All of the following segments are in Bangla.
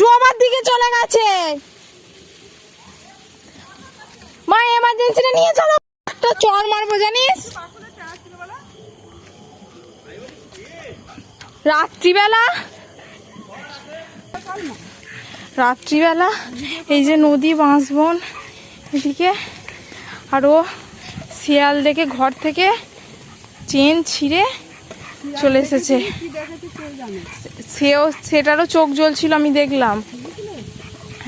ডোবার দিকে চলে গেছে। মা এমার্জেন্সিটা নিয়ে চলো, একটা চড় মারবো জানিস। রাত্রিবেলা এই যে নদী বাঁশবন এদিকে, আর ও শিয়াল দেখে ঘর থেকে চেন ছিঁড়ে চলে এসেছে। সেটারও চোখ জ্বলছিল, আমি দেখলাম।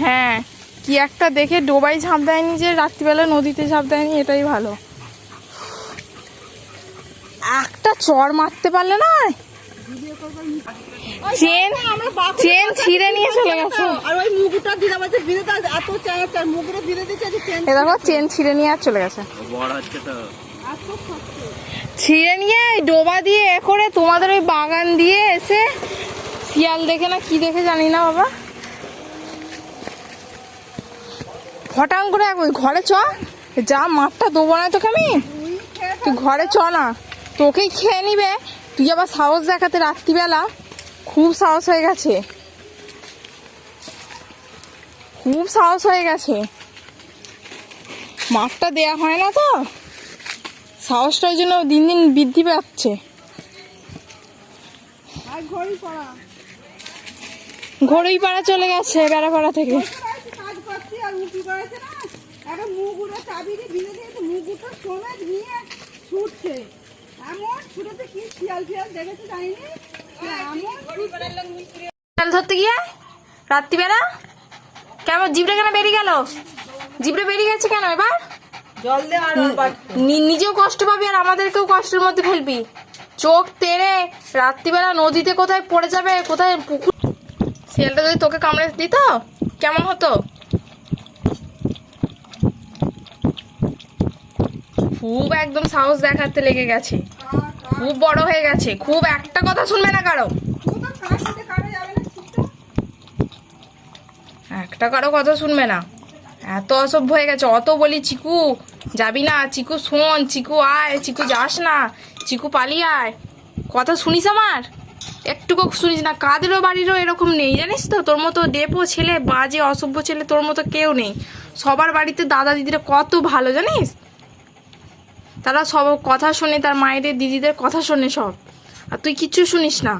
হ্যাঁ, কি একটা দেখে ডোবাই ঝাঁপ দেয়নি, যে রাত্রিবেলা নদীতে ঝাঁপ দেয়নি, এটাই ভালো। একটা চড় মারতে পারলে না, চেন ছিঁড়ে নিয়ে চলে গেছে। দেখো চেন ছিঁড়ে নিয়ে আর চলে গেছে। ছিঁড়ে নিয়ে ডোবা দিয়ে এ করে তোমাদের ওই বাগান দিয়ে এসে শিয়াল দেখে না কি দেখে জানি না বাবা, ফটাং করে ওই ঘরে চ, যা মাঠটা দেবো না তোকে আমি, তুই ঘরে চ না, তোকেই খেয়ে নিবে। তুই আবার সাহস দেখাতে রাত্রিবেলা, খুব সাহস হয়ে গেছে, খুব সাহস হয়ে গেছে। মাঠটা দেয়া হয় না তো, সাহসটা ওই জন্য দিন দিন বৃদ্ধি পাচ্ছে। ঘড়ই পাড়া চলে গেছে বেড়াপাড়া থেকে। ধরতে গিয়ে রাত্রিবেলা কেমন জিভটা কেন বেরিয়ে গেল, জিভটা বেরিয়ে গেছে কেন? এবার নিজেও কষ্ট পাবি আর আমাদেরকেও কষ্টের মধ্যে ফেলবি। চোখ তেড়ে রাত্রিবেলা নদীতে কোথায় পড়ে যাবে, কোথায় পুকুর। শিয়ালটা যদি তোকে কামড়ে দিত কেমন হতো? খুব একদম সাহস দেখাতে লেগে গেছে, খুব বড় হয়ে গেছে, খুব একটা কথা শুনবে না কারো, একটা কারো কথা শুনবে না, এত অসভ্য হয়ে গেছে। অত বলি চিকু যাবি না, চিকু শোন, চিকু আয়, চিকু যাস না, চিকু পালিয়ে আয়, কথা শুনিস আমার? একটুকু শুনিস না। কাদেরও বাড়িরও এরকম নেই জানিস তো, তোর মতো ডেপো ছেলে, বাজে অসভ্য ছেলে তোর মতো কেউ নেই। সবার বাড়িতে দাদা দিদিরা কত ভালো জানিস, তারা সব কথা শোনে, তার মায়েদের দিদিদের কথা শোনে সব, আর তুই কিচ্ছু শুনিস না।